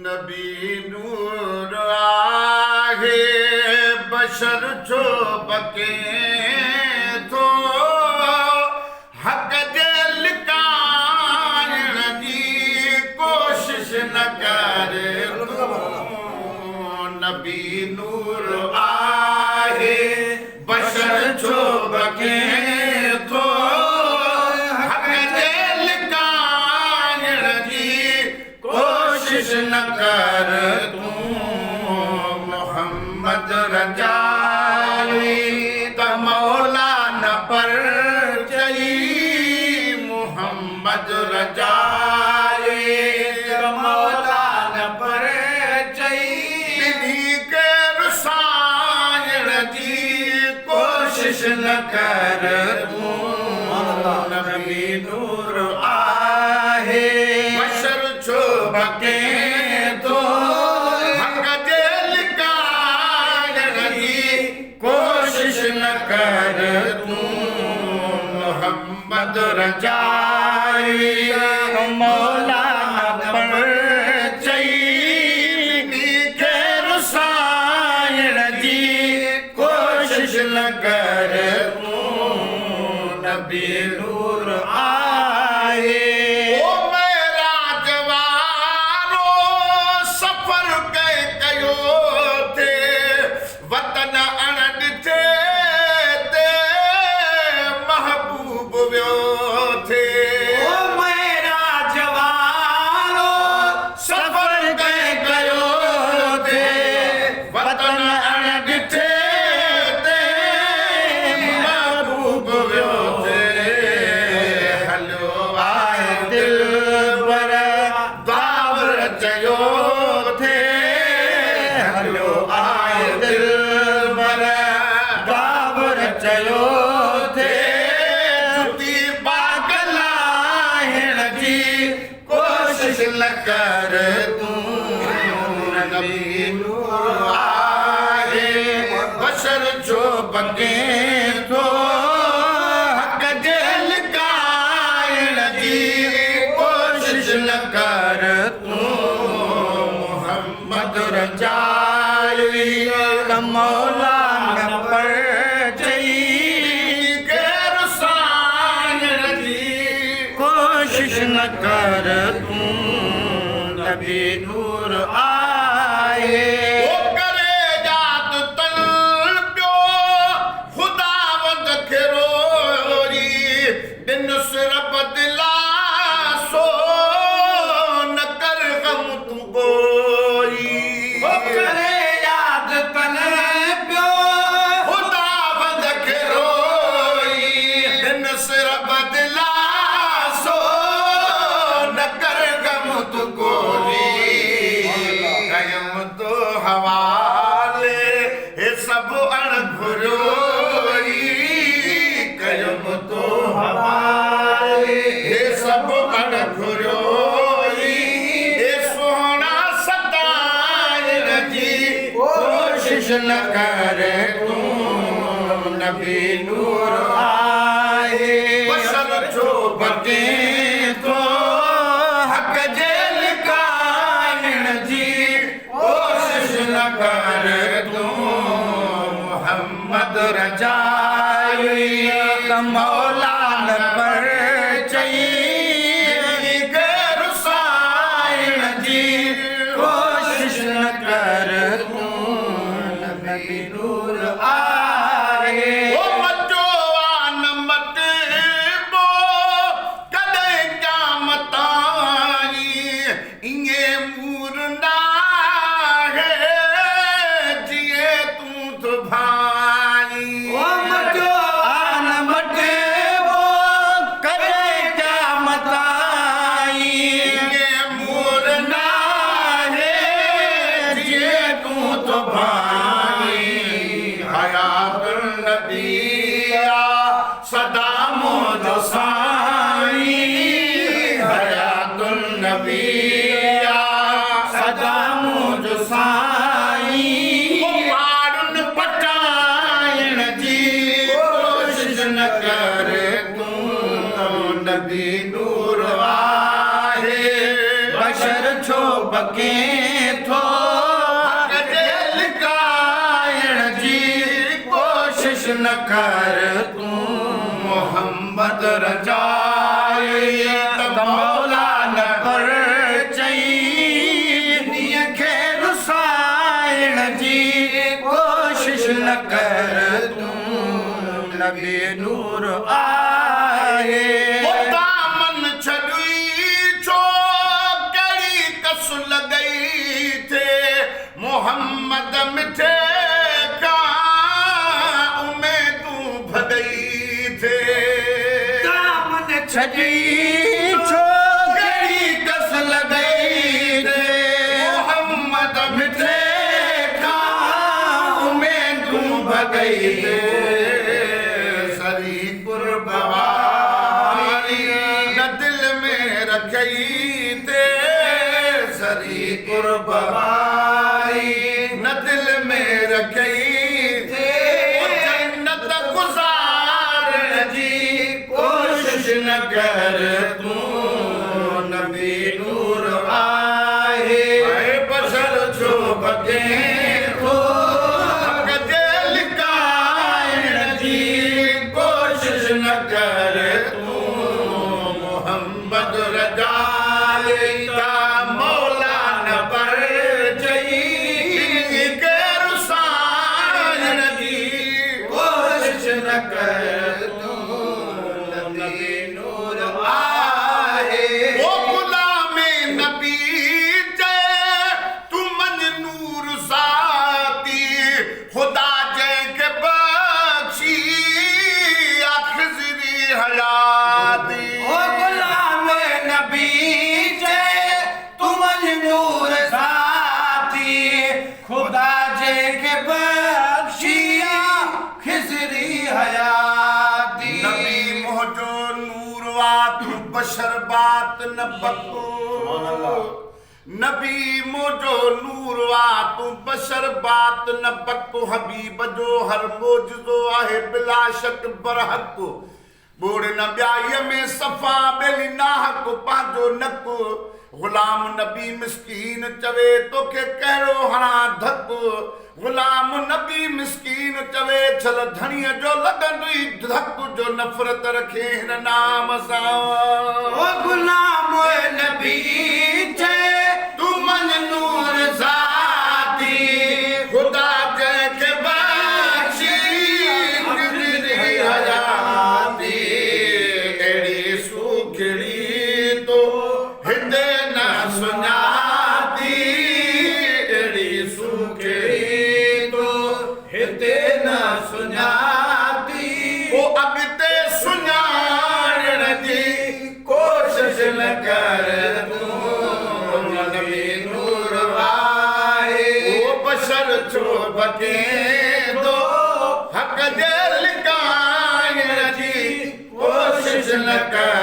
नबी नूर आहे बशर छो बके थो हक़ जे लिकाइण जी कोशिश न करे नबी नूर आहे बशर छो बके थो हक़ जे लिकाइण जी कोशिश न कर तूं मोहम्मद रजाई त मौला न पर चई मोहम्मद रजाई त मौला न पर चई बिनी के रुसाइण जी कोशिश न कर तूं नबी नूर आहे बशर छो बके थो हक़ जे लिकाइण जी कोशिश न कर तूं मोहम्मद रजाई मौला न पर चई के रुसाइण जी कोशिश न कर तूं नबी नूर आहे ओ मेरा जवानो सफ़र कयो थे वतन अण ॾिठे ते महबूब वियो थे ओ मेरा जवानो सफ़र कयो थे वतन अण ॾिठे ते महबूब वियो थे हलियो आहे दिलबर दावर चयो थे हलियो आहे दिलबर दावर चयो थे जुती पागलाइण जी कोशिश न कर तूं नबी नूर आहे बशर छो बके थो हक़ जे लिकाइण जी कोशिश न कर तूं मोहम्मद रजाई त मौला न पर चई के रुसाइण जी कोशिश न कर तूं नबी नूर आहे ओ करे जात तल पियो ख़ुदावंद खे रोरी दिन सिरप दिलासो न कर गम तूं गोरी ओ करे याद तन पियो ख़ुदावंद खे रोरी दिन सिरप दिलासो न कर गम तूं गोरी कयम तो हवाले हे सब अण घुरोई कयम तो हवाले हे सब अण घुरोई हे सोहणा सताइण जी कोशिश न कर तूं नबी नूर आहे बशर छो बके थो हक़ जे लिकाइण जी कोशिश न कर तूं मोहम्मद रजाई त मौला न पर चई के रुसाइण जी कोशिश न कर तूं नबी नूर आहे ओ मचो आन मटिबो कॾहिं क़यामत आई इएं मूर नाहे जिए तूं तो भाई ओ मचो आन मटिबो कॾहिं क़यामत आई इएं मूर नाहे जिए तूं तो भाई हयात नबी सदा मौज साईं हयात नबी सदा मौज साईं मारुन पटाइण जी कोशिश न कर तूं नबी नूर आहे बशर बशर छो बके थो हक़ जे लिकाइण जी कोशिश न कर तूं मोहम्मद रजाई त मौला न पर चई नीअ खे रुसाइण जी कोशिश न कर तूं नबी नूर आहे दामन छॾी छो कहिड़ी कस लॻई थे मोहम्मद मिठे खां उमेदूं भॻई थे दामन छॾी छो कहिड़ी कस लॻई थे मोहम्मद मिठे खां उमेदूं भॻई थे सरी कुर्बानी न दिल में रखई थे सरी कुर्बानी न दिल में रखई थे जन्नत गुज़ारण जी कोशिश न कर तूं नबी नूर आहे बशर छो बके थो हक़ जे लिकाइण जी कोशिश न कर तूं मोहम्मद रजाई ता मौला न पर चई के रुसाइण जी कोशिश न कर तूं नबी नूर आहे ओ गुलाम नबी जे तू मन नूर साती खुदा जंहिंखे बख़्शी आख़िरी हयाती ओ गुलाम नबी जे तुमन नूर साथी खुदा जे के बख्शिया खिजरी हयाती नबी मोहजो नूर वा तू बशर बात न बको नबी मोजो नूर वा तू बशर बात न बको हबीब जो हर मोजो आहे बिला शक बरहक बोड़ न ब्याई में सफ़ा बेली नाहक पंहिंजो नक गुलाम नबी मिस्कीन चवे तोखे कहिड़ो हणा धक गुलाम नबी मिस्कीन चवे छल धणीअ जो लॻंदुई धक जो नफ़रत रखे हिन नाम सां ओ गुलाम नबी जे तू मन नूर ज़ाती खुदा जंहिंखे बख़्शी गुज़री हयाती अहिड़ी सुखड़ी तो हिते न सुञाती अहिड़ी सुखड़ी तो हिते न सुञाती वो अॻिते सुञाणण जी कोशिश न कर तूं नबी नूर आहे वो बशर छो बके तो हक़ जे लिकाइण जी कोशिश न कर